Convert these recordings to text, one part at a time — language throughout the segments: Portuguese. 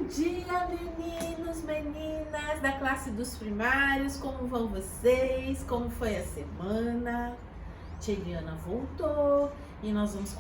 dia, meninos, meninas da classe dos primários, como vão vocês? Como foi a semana? Tia Eliana voltou e nós vamos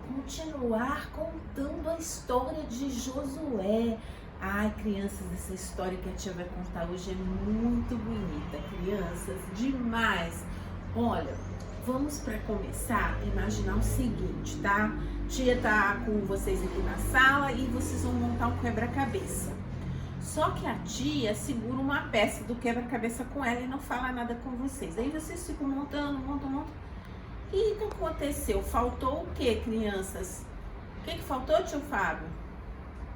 continuar contando a história de Josué. Ai, crianças, essa história que a tia vai contar hoje é muito bonita, crianças, demais. Olha, vamos para começar imaginar o seguinte, tá? Tia tá com vocês aqui na sala e vocês vão montar um quebra-cabeça. Só que a tia segura uma peça do quebra-cabeça com ela e não fala nada com vocês. Aí vocês ficam montando. E o que aconteceu? Faltou o que, crianças? O que faltou, tio Fábio?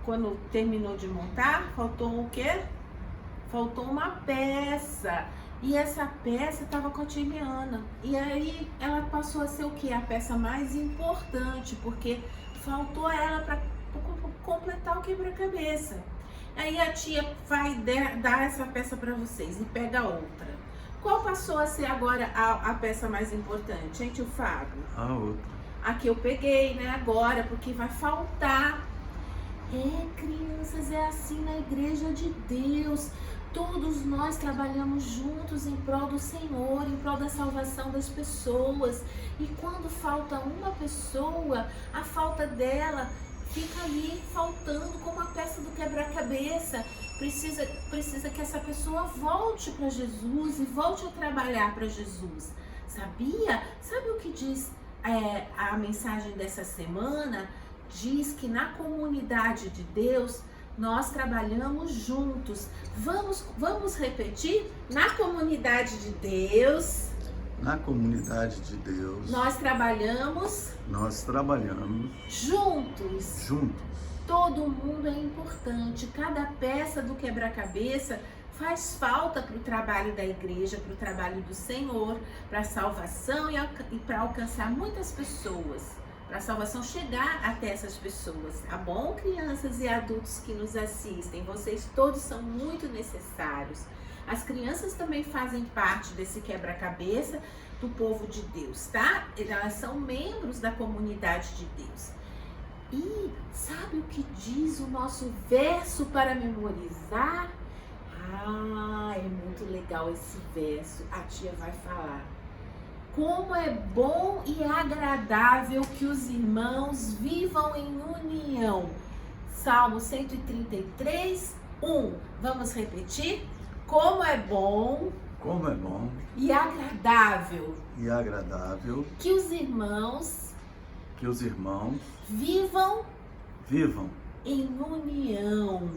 Quando terminou de montar, faltou o quê? Faltou uma peça. E essa peça estava com a tia Eliana. E aí ela passou a ser o quê? A peça mais importante, porque faltou ela para completar o quebra-cabeça. Aí a tia vai dar essa peça para vocês e pega outra. Qual passou a ser agora a peça mais importante, hein, tio Fábio? A outra. A que eu peguei, né, agora, porque vai faltar. Crianças, é assim na igreja de Deus. Todos nós trabalhamos juntos em prol do Senhor, em prol da salvação das pessoas. E quando falta uma pessoa, a falta dela fica ali faltando como a peça do quebra-cabeça. Precisa que essa pessoa volte para Jesus e volte a trabalhar para Jesus. Sabia? Sabe o que diz a mensagem dessa semana? Diz que na comunidade de Deus nós trabalhamos juntos. Vamos repetir? Na comunidade de Deus. Na comunidade de Deus. Nós trabalhamos juntos. Todo mundo é importante. Cada peça do quebra-cabeça faz falta para o trabalho da igreja, para o trabalho do Senhor, para a salvação e para alcançar muitas pessoas. Para a salvação chegar até essas pessoas, tá bom, crianças e adultos que nos assistem? Vocês todos são muito necessários. As crianças também fazem parte desse quebra-cabeça do povo de Deus, tá? Elas são membros da comunidade de Deus. E sabe o que diz o nosso verso para memorizar? É muito legal esse verso. A tia vai falar. Como é bom e agradável que os irmãos vivam em união. Salmo 133, 1. Vamos repetir? Como é bom e agradável que os irmãos vivam em união.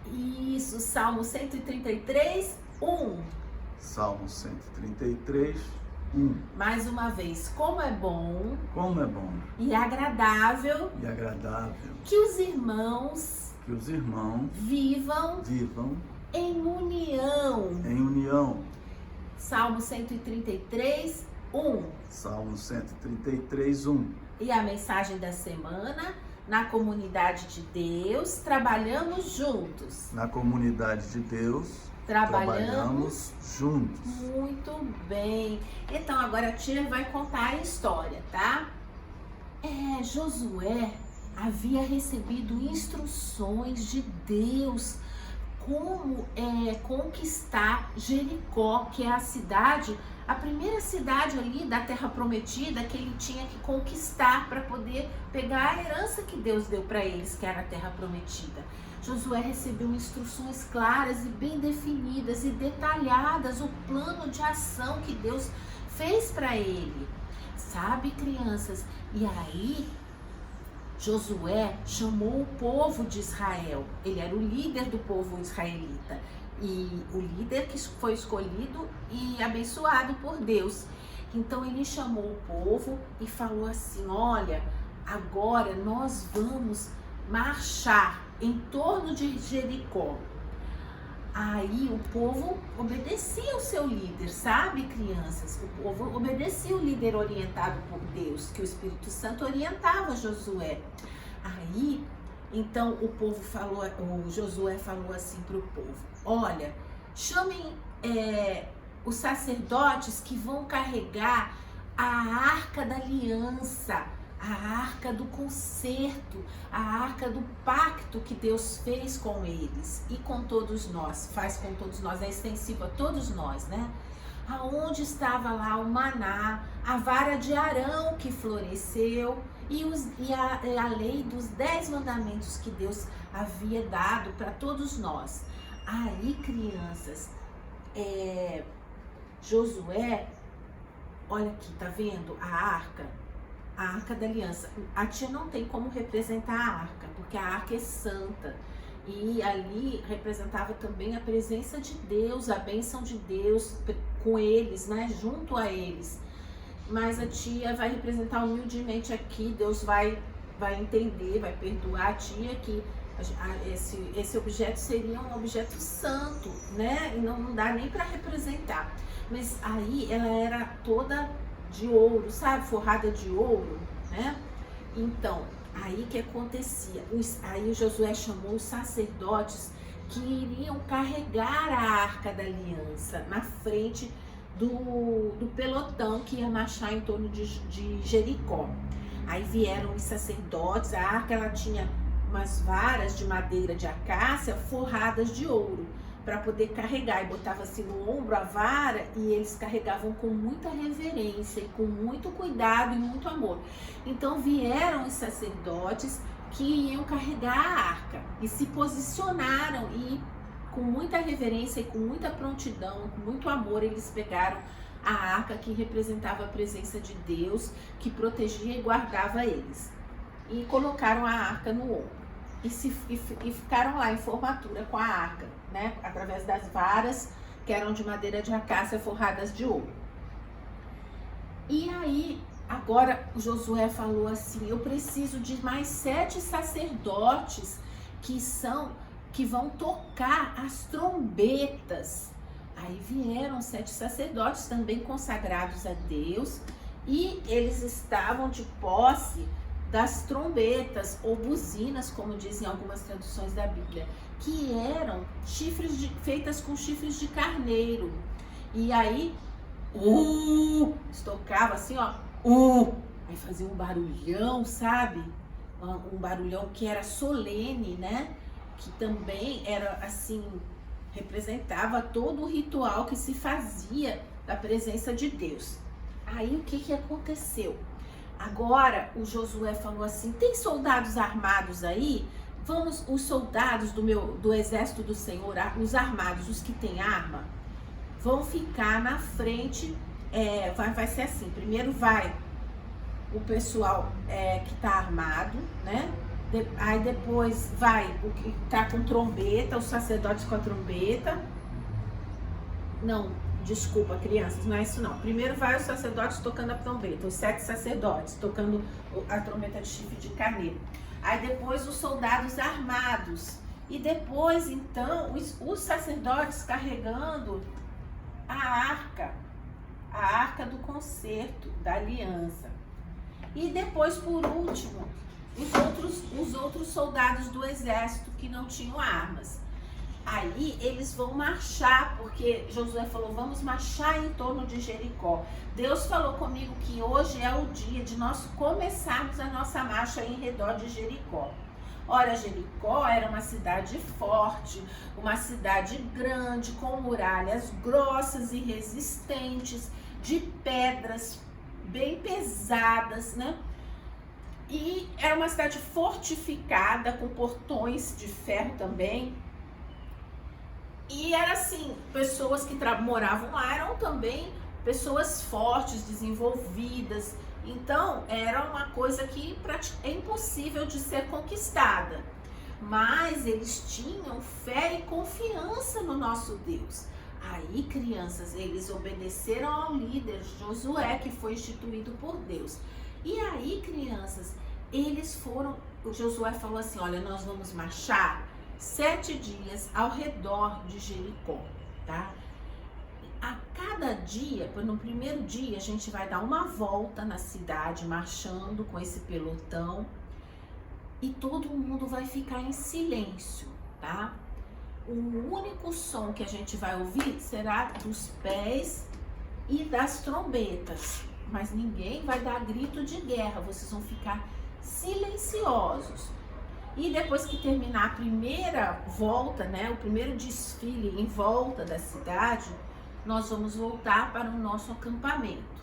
Isso, Salmo 133, 1. Salmo 133, 1. Mais uma vez, como é bom e agradável que os irmãos vivam em união. Salmo 133, 1. Salmo 133, 1. E a mensagem da semana: na comunidade de Deus, trabalhamos juntos. Na comunidade de Deus, trabalhamos juntos. Muito bem. Então agora a tia vai contar a história, tá? Josué havia recebido instruções de Deus como conquistar Jericó, que é a primeira cidade ali da Terra Prometida que ele tinha que conquistar para poder pegar a herança que Deus deu para eles, que era a Terra Prometida. Josué recebeu instruções claras e bem definidas e detalhadas, o plano de ação que Deus fez para ele. Sabe, crianças? E aí, Josué chamou o povo de Israel. Ele era o líder do povo israelita. E o líder que foi escolhido e abençoado por Deus. Então ele chamou o povo e falou assim: olha, agora nós vamos marchar em torno de Jericó. Aí o povo obedecia o seu líder, sabe, crianças? O povo obedecia o líder orientado por Deus, que o Espírito Santo orientava Josué. Aí, então o Josué falou assim para o povo: olha, chamem os sacerdotes que vão carregar a Arca da Aliança a arca do concerto, a arca do pacto que Deus fez com eles e com todos nós, faz com todos nós, é extensivo a todos nós, né? Aonde estava lá o maná, a vara de Arão que floresceu e a lei dos 10 mandamentos que Deus havia dado para todos nós. Aí, crianças, Josué, olha aqui, tá vendo a arca da aliança. A tia não tem como representar a arca, porque a arca é santa. E ali representava também a presença de Deus, a bênção de Deus com eles, né? Junto a eles. Mas a tia vai representar humildemente aqui, Deus vai entender, vai perdoar a tia que esse objeto seria um objeto santo, né? E não dá nem para representar. Mas aí ela era toda de ouro, sabe? Forrada de ouro, né? Então, aí que acontecia? Aí o Josué chamou os sacerdotes que iriam carregar a arca da aliança na frente do pelotão que ia marchar em torno de Jericó. Aí vieram os sacerdotes, a arca ela tinha umas varas de madeira de acácia forradas de ouro para poder carregar, e botava-se no ombro a vara e eles carregavam com muita reverência e com muito cuidado e muito amor. Então vieram os sacerdotes que iam carregar a arca e se posicionaram e com muita reverência e com muita prontidão, com muito amor, eles pegaram a arca que representava a presença de Deus, que protegia e guardava eles, e colocaram a arca no ombro e ficaram lá em formatura com a arca, né, através das varas que eram de madeira de acácia forradas de ouro. E aí, agora o Josué falou assim: eu preciso de mais 7 sacerdotes que vão tocar as trombetas. Aí vieram 7 sacerdotes também consagrados a Deus e eles estavam de posse das trombetas ou buzinas, como dizem algumas traduções da Bíblia, que eram feitas com chifres de carneiro. E aí, tocava assim, ó, aí fazia um barulhão, sabe? Um barulhão que era solene, né? Que também era assim, representava todo o ritual que se fazia da presença de Deus. Aí o que aconteceu? Agora o Josué falou assim: tem soldados armados aí? Vamos, os soldados do exército do Senhor, os armados, os que têm arma, vão ficar na frente. Vai ser assim: primeiro vai o pessoal que está armado, né? Aí depois vai o que tá com trombeta, os sacerdotes com a trombeta. Não, desculpa, crianças, não é isso não. Primeiro vai os sacerdotes tocando a trombeta, os 7 sacerdotes tocando a trombeta de chifre de carneiro. Aí depois os soldados armados. E depois, então, os sacerdotes carregando a arca do concerto, da aliança. E depois, por último, os outros soldados do exército que não tinham armas. Aí eles vão marchar, porque Josué falou: vamos marchar em torno de Jericó. Deus falou comigo que hoje é o dia de nós começarmos a nossa marcha em redor de Jericó. Ora, Jericó era uma cidade forte, uma cidade grande, com muralhas grossas e resistentes, de pedras bem pesadas, né? E era uma cidade fortificada, com portões de ferro também. E era assim, pessoas que moravam lá eram também pessoas fortes, desenvolvidas. Então, era uma coisa que é impossível de ser conquistada. Mas eles tinham fé e confiança no nosso Deus. Aí, crianças, eles obedeceram ao líder Josué, que foi instituído por Deus. E aí, crianças, o Josué falou assim: olha, nós vamos marchar 7 dias ao redor de Jericó, tá? A cada dia, no primeiro dia, a gente vai dar uma volta na cidade, marchando com esse pelotão, e todo mundo vai ficar em silêncio, tá? O único som que a gente vai ouvir será dos pés e das trombetas, mas ninguém vai dar grito de guerra, vocês vão ficar silenciosos. E depois que terminar a primeira volta, né, o primeiro desfile em volta da cidade, nós vamos voltar para o nosso acampamento.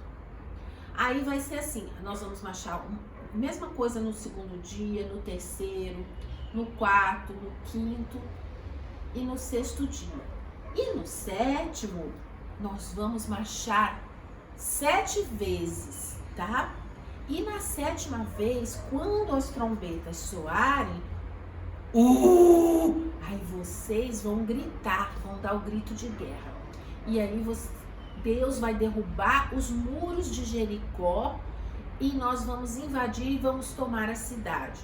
Aí vai ser assim, nós vamos marchar a mesma coisa no segundo dia, no terceiro, no quarto, no quinto e no sexto dia. E no sétimo, nós vamos marchar 7 vezes, tá? E na 7ª vez, quando as trombetas soarem, aí vocês vão gritar, vão dar o grito de guerra. E aí Deus vai derrubar os muros de Jericó e nós vamos invadir e vamos tomar a cidade.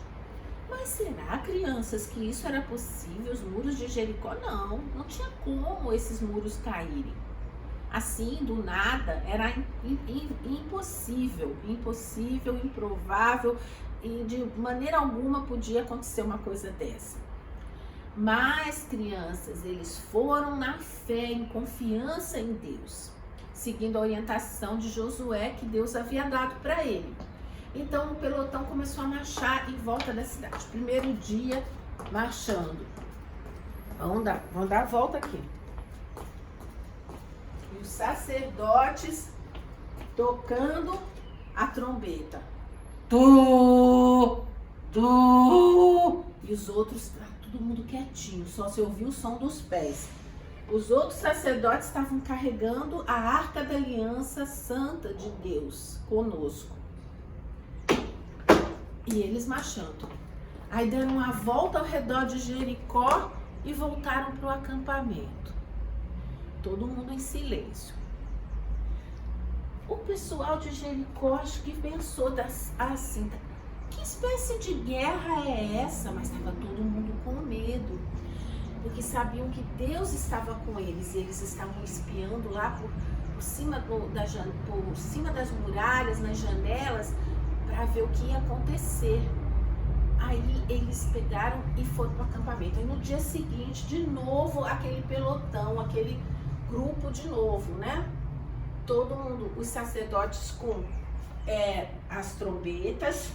Mas será, crianças, que isso era possível? Os muros de Jericó? Não tinha como esses muros caírem. Assim, do nada, era impossível, improvável, e de maneira alguma podia acontecer uma coisa dessa. Mas, crianças, eles foram na fé, em confiança em Deus, seguindo a orientação de Josué que Deus havia dado para ele. Então, o pelotão começou a marchar em volta da cidade. Primeiro dia, marchando. Vamos dar a volta aqui. Os sacerdotes tocando a trombeta. E os outros, todo mundo quietinho, só se ouvia o som dos pés. Os outros sacerdotes estavam carregando a Arca da Aliança Santa de Deus conosco. E eles marchando. Aí deram uma volta ao redor de Jericó e voltaram para o acampamento. Todo mundo em silêncio. O pessoal de Jericó acho que pensou assim, que espécie de guerra é essa? Mas estava todo mundo com medo, porque sabiam que Deus estava com eles, e eles estavam espiando lá por cima das muralhas, nas janelas, para ver o que ia acontecer. Aí eles pegaram e foram para o acampamento. Aí no dia seguinte, de novo, aquele pelotão, aquele grupo de novo, né? Todo mundo, os sacerdotes com as trombetas,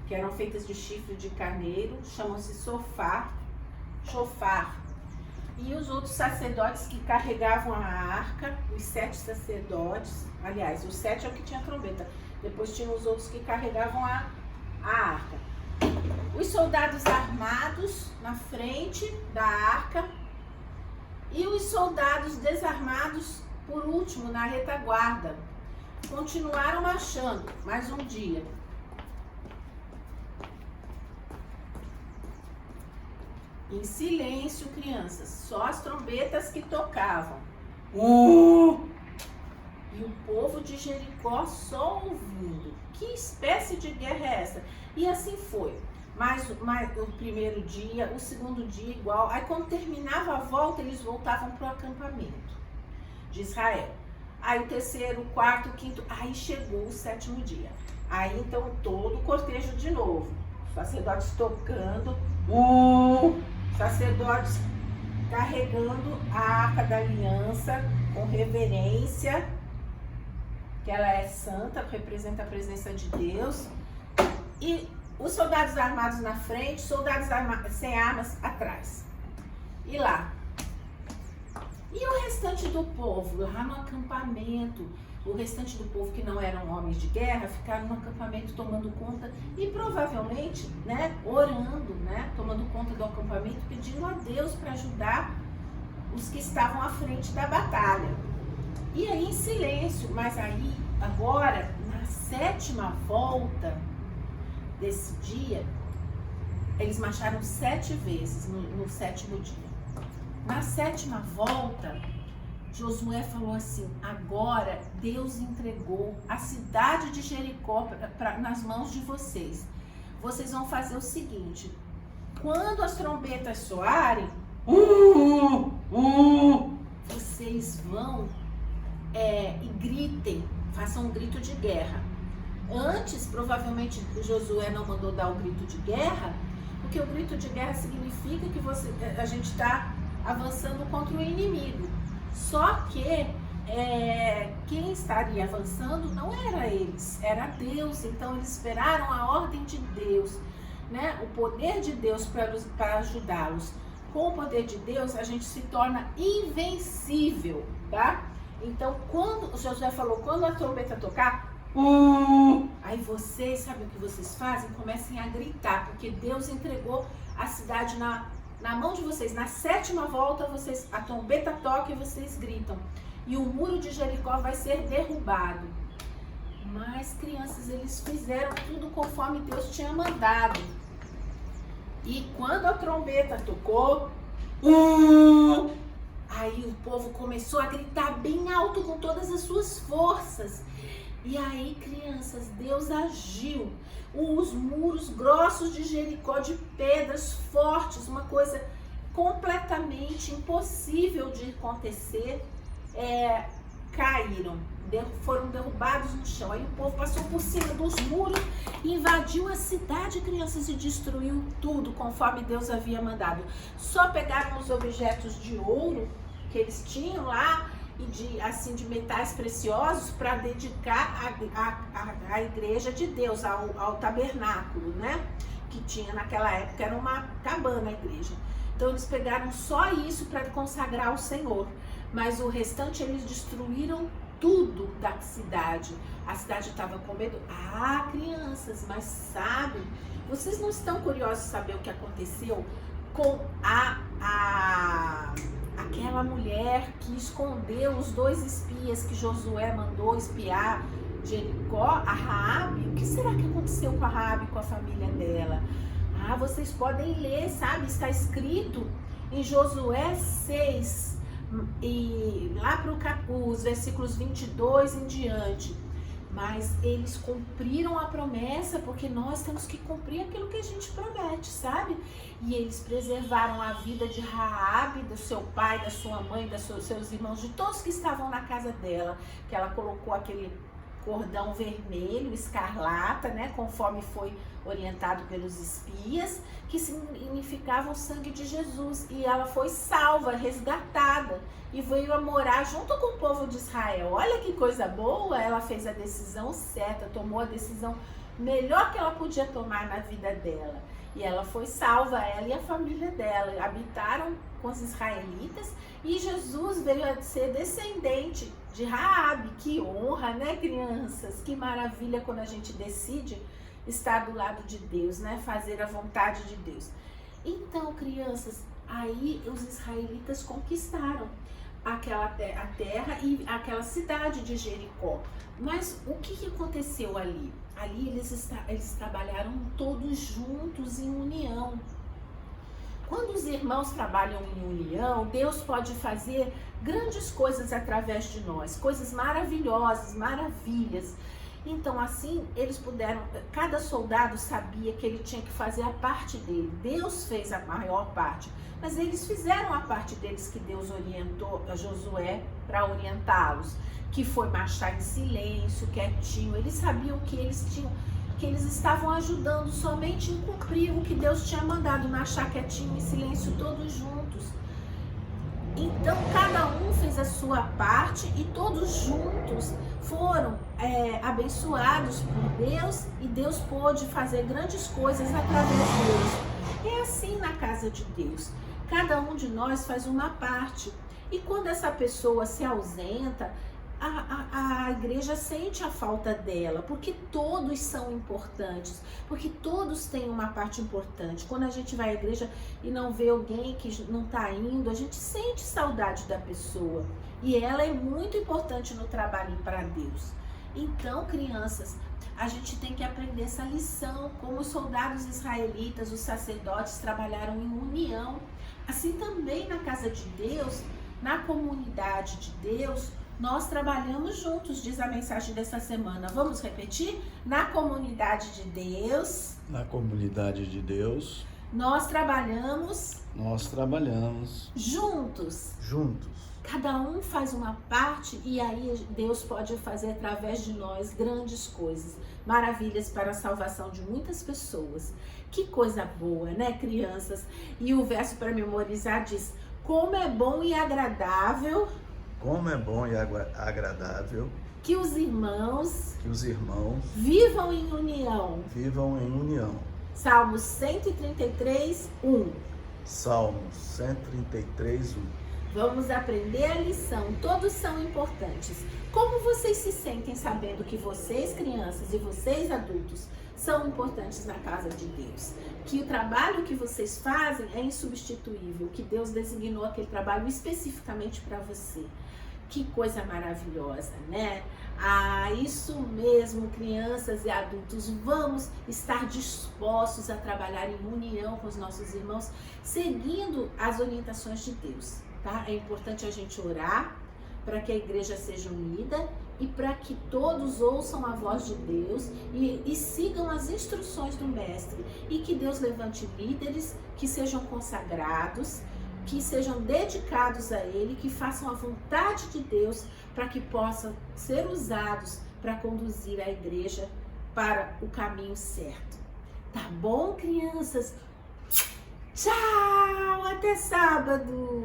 que eram feitas de chifre de carneiro, chamam-se chofar. E os outros sacerdotes que carregavam a arca, os 7 sacerdotes, aliás, os 7 é o que tinha trombeta, depois tinham os outros que carregavam a arca. Os soldados armados na frente da arca e os soldados desarmados por último na retaguarda. Continuaram marchando mais um dia. Em silêncio, crianças, só as trombetas que tocavam. E o povo de Jericó só ouvindo. Que espécie de guerra é essa? E assim foi. Mas o primeiro dia, o segundo dia igual. Aí quando terminava a volta, eles voltavam para o acampamento de Israel. Aí o terceiro, o quarto, o quinto, aí chegou o 7º dia. Aí então todo o cortejo de novo. Os sacerdotes tocando, sacerdotes carregando a Arca da Aliança com reverência, que ela é santa, representa a presença de Deus. E os soldados armados na frente, soldados sem armas atrás. E lá. E o restante do povo, lá no acampamento, o restante do povo que não eram homens de guerra, ficaram no acampamento tomando conta e provavelmente, né, orando, né, tomando conta do acampamento, pedindo a Deus para ajudar os que estavam à frente da batalha. E aí em silêncio, mas aí agora, na 7ª volta desse dia, eles marcharam 7 vezes no 7º dia. Na 7ª volta, Josué falou assim: agora Deus entregou a cidade de Jericó nas mãos de vocês. Vocês vão fazer o seguinte: quando as trombetas soarem, vocês vão e gritem, façam um grito de guerra. Antes, provavelmente, Josué não mandou dar o grito de guerra, porque o grito de guerra significa que a gente está avançando contra o inimigo. Só que quem estaria avançando não era eles, era Deus. Então eles esperaram a ordem de Deus, né? O poder de Deus para ajudá-los. Com o poder de Deus a gente se torna invencível, tá? Então quando o Josué falou, quando a trombeta tocar, aí vocês, sabe o que vocês fazem? Comecem a gritar, porque Deus entregou a cidade na mão de vocês. Na 7ª volta, a trombeta toca e vocês gritam. E o muro de Jericó vai ser derrubado. Mas, crianças, eles fizeram tudo conforme Deus tinha mandado. E quando a trombeta tocou, aí o povo começou a gritar bem alto com todas as suas forças. E aí, crianças, Deus agiu. Os muros grossos de Jericó, de pedras fortes, uma coisa completamente impossível de acontecer, caíram, foram derrubados no chão. Aí o povo passou por cima dos muros, invadiu a cidade, crianças, e destruiu tudo conforme Deus havia mandado. Só pegaram os objetos de ouro que eles tinham lá e de metais preciosos para dedicar a igreja de Deus, ao tabernáculo, né? Que tinha naquela época, era uma cabana a igreja. Então eles pegaram só isso para consagrar ao Senhor, mas o restante eles destruíram tudo da cidade. A cidade estava com medo. Crianças, mas sabe, vocês não estão curiosos de saber o que aconteceu com aquela mulher que escondeu os 2 espias que Josué mandou espiar Jericó, a Raabe? O que será que aconteceu com a Raabe, com a família dela? Vocês podem ler, sabe? Está escrito em Josué 6, e lá para os versículos 22 em diante. Mas eles cumpriram a promessa, porque nós temos que cumprir aquilo que a gente promete, sabe? E eles preservaram a vida de Raabe, do seu pai, da sua mãe, dos seus irmãos, de todos que estavam na casa dela, que ela colocou aquele cordão vermelho, escarlata, né, conforme foi orientado pelos espias, que significava o sangue de Jesus. E ela foi salva, resgatada, e veio a morar junto com o povo de Israel. Olha que coisa boa, ela fez a decisão certa, tomou a decisão melhor que ela podia tomar na vida dela. E ela foi salva, ela e a família dela, habitaram com os israelitas, e Jesus veio a ser descendente de Raabe. Que honra, né, crianças? Que maravilha quando a gente decide estar do lado de Deus, né? Fazer a vontade de Deus. Então, crianças, aí os israelitas conquistaram a terra e aquela cidade de Jericó. Mas o que aconteceu ali? Ali eles trabalharam todos juntos em união. Quando os irmãos trabalham em união, Deus pode fazer grandes coisas através de nós, coisas maravilhosas, maravilhas. Então, assim, eles puderam, cada soldado sabia que ele tinha que fazer a parte dele. Deus fez a maior parte, mas eles fizeram a parte deles, que Deus orientou a Josué para orientá-los, que foi marchar em silêncio, quietinho. Eles sabiam que eles estavam ajudando somente em cumprir o que Deus tinha mandado, marchar quietinho, em silêncio, todos juntos. Então, cada um fez a sua parte e todos juntos foram abençoados por Deus, e Deus pôde fazer grandes coisas através deles. É assim na casa de Deus. Cada um de nós faz uma parte. E quando essa pessoa se ausenta, a igreja sente a falta dela, porque todos são importantes, porque todos têm uma parte importante. Quando a gente vai à igreja e não vê alguém que não está indo, a gente sente saudade da pessoa, e ela é muito importante no trabalho para Deus. Então, crianças, a gente tem que aprender essa lição, como os soldados israelitas, os sacerdotes trabalharam em união. Assim também na casa de Deus, na comunidade de Deus, nós trabalhamos juntos, diz a mensagem dessa semana. Vamos repetir? Na comunidade de Deus. Na comunidade de Deus. Nós trabalhamos juntos. Cada um faz uma parte, e aí Deus pode fazer através de nós grandes coisas, maravilhas para a salvação de muitas pessoas. Que coisa boa, né, crianças? E o verso para memorizar diz: como é bom e agradável Como é bom e agradável que os irmãos vivam em união. Salmos 133, 1. Salmos 133, 1. Vamos aprender a lição. Todos são importantes. Como vocês se sentem sabendo que vocês, crianças, e vocês, adultos, são importantes na casa de Deus? Que o trabalho que vocês fazem é insubstituível, que Deus designou aquele trabalho especificamente para você. Que coisa maravilhosa, né? Isso mesmo, crianças e adultos, vamos estar dispostos a trabalhar em união com os nossos irmãos, seguindo as orientações de Deus, tá? É importante a gente orar para que a igreja seja unida e para que todos ouçam a voz de Deus e sigam as instruções do Mestre, e que Deus levante líderes que sejam consagrados, que sejam dedicados a Ele, que façam a vontade de Deus, para que possam ser usados para conduzir a igreja para o caminho certo. Tá bom, crianças? Tchau! Até sábado!